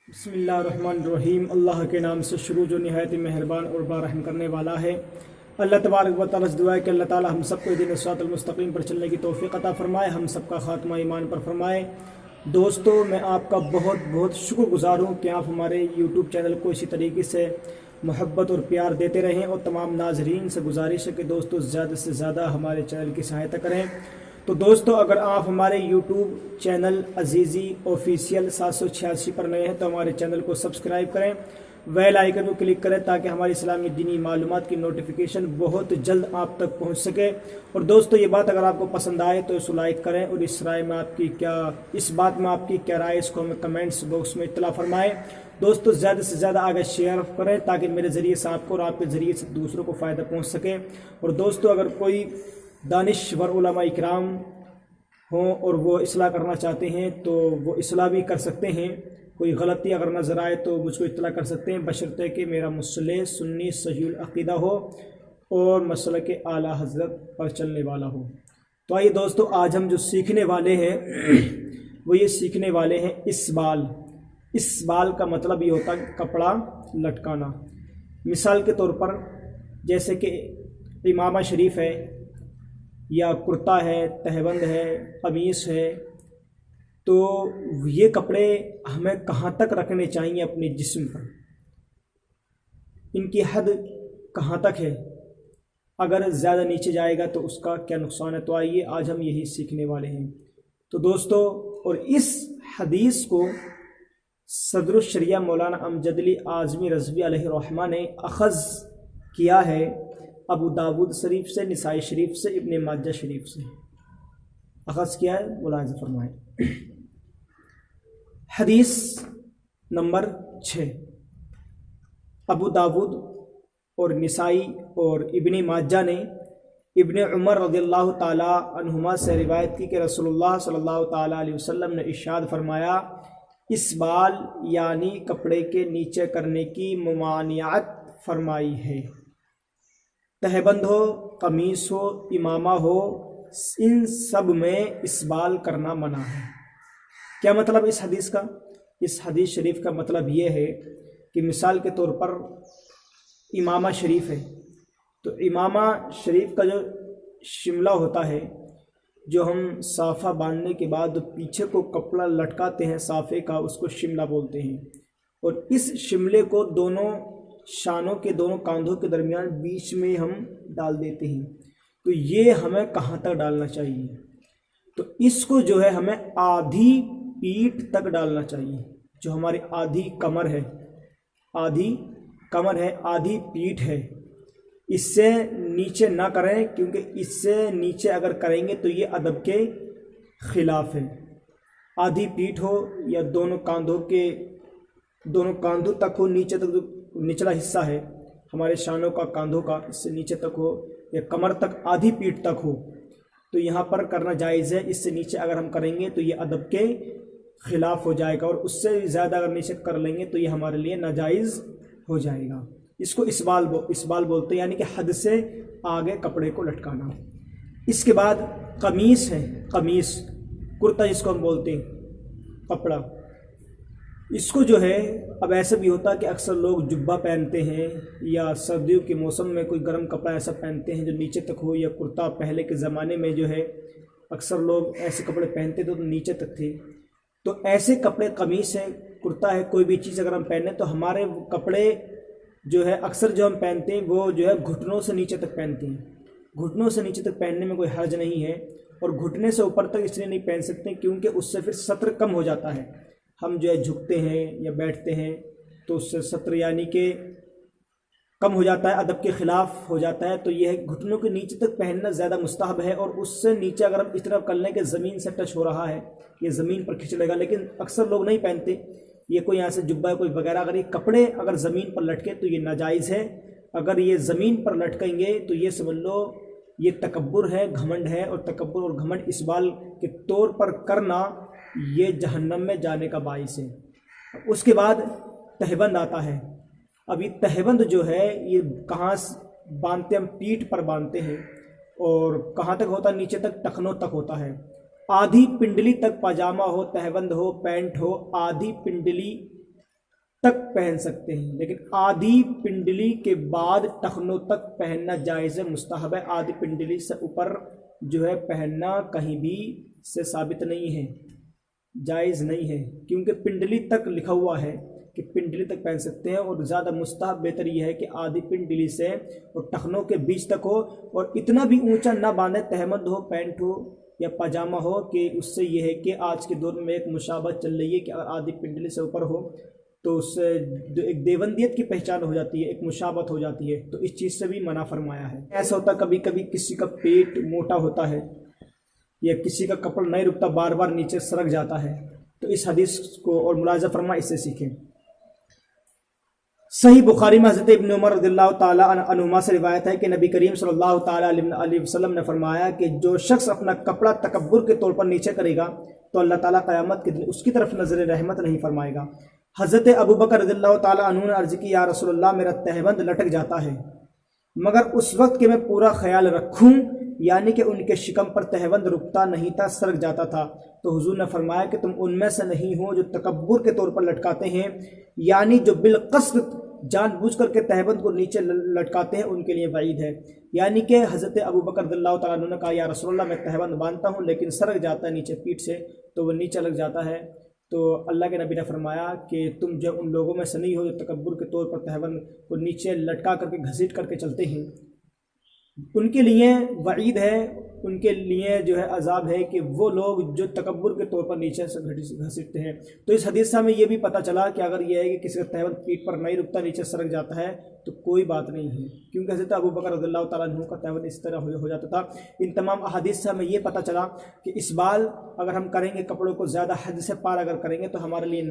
बिस्मिल्लाहिर्रहमानिर्रहीम। अल्लाह के नाम से शुरू जो नहायत मेहरबान और बारहम करने वाला है। अल्लाह तबारक व तआला से दुआ है कि अल्लाह ताला हम सबको दीन सिरातल मुस्तकीम पर चलने की तौफीक अता फरमाए, हम सबका खात्मा ईमान पर फरमाए। दोस्तों, मैं आपका बहुत बहुत शुक्रगुजार हूँ कि आप हमारे यूट्यूब चैनल को इसी तरीके से मोहब्बत और प्यार देते रहें, और तमाम नाजरीन से गुजारिश है कि दोस्तों ज़्यादा से ज़्यादा हमारे चैनल की सहायता करें। तो दोस्तों, अगर आप हमारे यूट्यूब चैनल अजीज़ी ऑफिशियल 786 पर नए हैं तो हमारे चैनल को सब्सक्राइब करें, बेल आइकन को क्लिक करें ताकि हमारी इस्लामी दीनी मालूमात की नोटिफिकेशन बहुत जल्द आप तक पहुंच सके। और दोस्तों, ये बात अगर आपको पसंद आए तो इसको लाइक करें, और इस बात में आपकी क्या राय, इसको हमें कमेंट्स बॉक्स में इत्तला फरमाएं। दोस्तों, ज़्यादा से ज़्यादा आगे शेयर करें ताकि मेरे ज़रिए से आपको और आपके ज़रिए से दूसरों को फ़ायदा पहुँच सके। और दोस्तों, अगर कोई दानिश्वर उलमा इकराम हों और वो इस्लाह करना चाहते हैं तो वो इस्लाह भी कर सकते हैं। कोई गलती अगर नज़र आए तो मुझको इत्तला कर सकते हैं, बशर्ते कि मेरा मसले सुन्नी सहीहुल अक़ीदा हो और मसले के आला हज़रत पर चलने वाला हो। तो आइए दोस्तों, आज हम जो सीखने वाले हैं वो ये सीखने वाले हैं इसबाल। इसबाल का मतलब ये होता है कपड़ा लटकाना। मिसाल के तौर पर जैसे कि इमामा शरीफ है, या कुर्ता है, तहबंद है, कमीस है, तो ये कपड़े हमें कहाँ तक रखने चाहिए अपने जिस्म पर, इनकी हद कहाँ तक है, अगर ज़्यादा नीचे जाएगा तो उसका क्या नुकसान है। तो आइए आज हम यही सीखने वाले हैं। तो दोस्तों, और इस हदीस को सदरुल शरिया मौलाना अमजद अली आज़मी रज़वी अलैहि रहमा ने अख़ज़ किया है अबू दाऊद शरीफ से, निसाई शरीफ से, इब्न माजा शरीफ से अख़ज़ किया है। मुलाहिज़ा फरमाएं। हदीस नंबर 6, अबू दाऊद और निसाई और इब्न माजा ने इब्न उमर रज़ियल्लाहु ताला अन्हुमा से रिवायत की कि रसूलुल्लाह सल्लल्लाहु ताला अलैहि वसल्लम ने इरशाद फरमाया, इसबाल यानी कपड़े के नीचे करने की मुमानियत फरमाई है। तहबंद हो, कमीस हो, इमामा हो, इन सब में इसबाल करना मना है। क्या मतलब इस हदीस का? इस हदीस शरीफ का मतलब ये है कि मिसाल के तौर पर इमामा शरीफ है, तो इमामा शरीफ का जो शिमला होता है, जो हम साफ़ा बांधने के बाद पीछे को कपड़ा लटकाते हैं साफ़े का, उसको शिमला बोलते हैं। और इस शिमले को दोनों शानों के दोनों कांधों के दरमियान बीच में हम डाल देते हैं। तो ये हमें कहाँ तक डालना चाहिए? तो इसको जो है हमें आधी पीठ तक डालना चाहिए। जो हमारी आधी कमर है, आधी कमर है, आधी पीठ है, इससे नीचे ना करें, क्योंकि इससे नीचे अगर करेंगे तो ये अदब के ख़िलाफ़ है। आधी पीठ हो या दोनों कांधों तक हो, नीचे तक जो निचला हिस्सा है हमारे शानों का, कांधों का, इससे नीचे तक हो, या कमर तक, आधी पीठ तक हो, तो यहाँ पर करना जायज़ है। इससे नीचे अगर हम करेंगे तो ये अदब के ख़िलाफ़ हो जाएगा, और उससे ज़्यादा अगर नीचे कर लेंगे तो ये हमारे लिए नाजायज़ हो जाएगा। इसको इसबाल बोलते हैं, यानी कि हद से आगे कपड़े को लटकाना। इसके बाद कमीस है, कमीस कुर्ता जिसको हम बोलते हैं, कपड़ा। इसको जो है, अब ऐसा भी होता है कि अक्सर लोग जुब्बा पहनते हैं, या सर्दियों के मौसम में कोई गर्म कपड़ा ऐसा पहनते हैं जो नीचे तक हो, या कुर्ता। पहले के ज़माने में जो है अक्सर लोग ऐसे कपड़े पहनते थे तो नीचे तक थे। तो ऐसे कपड़े, कमीस है, कुर्ता है, कोई भी चीज़ अगर हम पहने तो हमारे कपड़े जो है अक्सर जो हम पहनते हैं वो जो है घुटनों से नीचे तक पहनते हैं। घुटनों से नीचे तक पहनने में कोई हर्ज नहीं है, और घुटने से ऊपर तक इसलिए नहीं पहन सकते क्योंकि उससे फिर सत्र कम हो जाता है। हम जो है झुकते हैं या बैठते हैं तो उससे सत्र यानी कि कम हो जाता है, अदब के ख़िलाफ़ हो जाता है। तो यह घुटनों के नीचे तक पहनना ज़्यादा मुस्तहब है, और उससे नीचे अगर हम इस तरफ कर लें कि ज़मीन से टच हो रहा है, ये ज़मीन पर खिंच लेगा, लेकिन अक्सर लोग नहीं पहनते। ये कोई यहाँ से जुब्बा कोई वगैरह, अगर ये कपड़े अगर ज़मीन पर लटके तो ये नाजायज़ है। अगर ये ज़मीन पर लटकेंगे तो ये समझ लो ये तकब्बुर है, घमंड है, और तकब्बुर और घमंड इसबाल के तौर पर करना ये जहन्नम में जाने का बाइस है। उसके बाद तहबंद आता है। अभी तहबंद जो है ये कहाँ बांधते हम, पीठ पर बांधते हैं, और कहाँ तक होता है? नीचे तक, टखनों तक होता है। आधी पिंडली तक पजामा हो, तहबंद हो, पैंट हो, आधी पिंडली تک پہن سکتے ہیں، لیکن آدھی پنڈلی کے بعد ٹخنوں تک پہننا جائز ہے، مستحب ہے۔ آدھی پنڈلی سے اوپر جو ہے پہننا کہیں بھی سے ثابت نہیں ہے، جائز نہیں ہے، کیونکہ پنڈلی تک لکھا ہوا ہے کہ پنڈلی تک پہن سکتے ہیں، اور زیادہ مستحب بہتر یہ ہے کہ آدھی پنڈلی سے اور ٹخنوں کے بیچ تک ہو، اور اتنا بھی اونچا نہ باندھے، تہمد ہو، پینٹ ہو یا پاجامہ ہو، کہ اس سے یہ ہے کہ آج کے دور میں ایک مشابہت چل رہی ہے کہ اگر آدھی پنڈلی سے اوپر ہو تو اس سے ایک دیوندیت کی پہچان ہو جاتی ہے، ایک مشابہت ہو جاتی ہے، تو اس چیز سے بھی منع فرمایا ہے۔ ایسا ہوتا کبھی کبھی کسی کا پیٹ موٹا ہوتا ہے یا کسی کا کپڑا نہیں رکتا، بار بار نیچے سرک جاتا ہے، تو اس حدیث کو اور ملاحظہ فرما، اس سے سیکھیں۔ صحیح بخاری میں حضرت ابن عمر رضی اللہ تعالیٰ عنہما سے روایت ہے کہ نبی کریم صلی اللہ تعالیٰ علیہ وسلم نے فرمایا کہ جو شخص اپنا کپڑا تکبر کے طور پر نیچے کرے گا تو اللہ تعالیٰ قیامت کے دن اس کی طرف نظر رحمت نہیں فرمائے گا۔ حضرت ابو بکر رضی اللہ تعالیٰ عنہ نے عرض کی، یا رسول اللہ، میرا تہبند لٹک جاتا ہے، مگر اس وقت کہ میں پورا خیال رکھوں، یعنی کہ ان کے شکم پر تہبند رکتا نہیں تھا، سرک جاتا تھا، تو حضور نے فرمایا کہ تم ان میں سے نہیں ہو جو تکبر کے طور پر لٹکاتے ہیں، یعنی جو بالقصد جان بوجھ کر کے تہبند کو نیچے لٹکاتے ہیں، ان کے لیے وعید ہے۔ یعنی کہ حضرت ابو بکر رضی اللہ تعالیٰ عنہ نے کہا، یا رسول اللہ، میں تہبند باندھتا ہوں لیکن سرک جاتا ہے نیچے پیٹھ سے، تو وہ نیچے لگ جاتا ہے، تو اللہ کے نبی نے فرمایا کہ تم جو ان لوگوں میں سے نہیں ہو جو تکبر کے طور پر تہبند کو نیچے لٹکا کر کے گھسیٹ کر کے چلتے ہیں، ان کے لیے وعید ہے، ان کے لیے جو ہے عذاب ہے کہ وہ لوگ جو تکبر کے طور پر نیچے سے گھسیٹتے ہیں۔ تو اس حدیث سے ہمیں یہ بھی پتہ چلا کہ اگر یہ ہے کہ کسی کا تہبند پیٹھ پر نہیں رکتا، نیچے سرک جاتا ہے، تو کوئی بات نہیں ہے، کیونکہ حضرت ابو بکر رضی اللہ تعالیٰ عنہ کا تہبند اس طرح ہو جاتا تھا۔ ان تمام احادیث سے ہمیں یہ پتہ چلا کہ اسبال اگر ہم کریں گے، کپڑوں کو زیادہ حد سے پار اگر کریں گے تو ہمارے لیے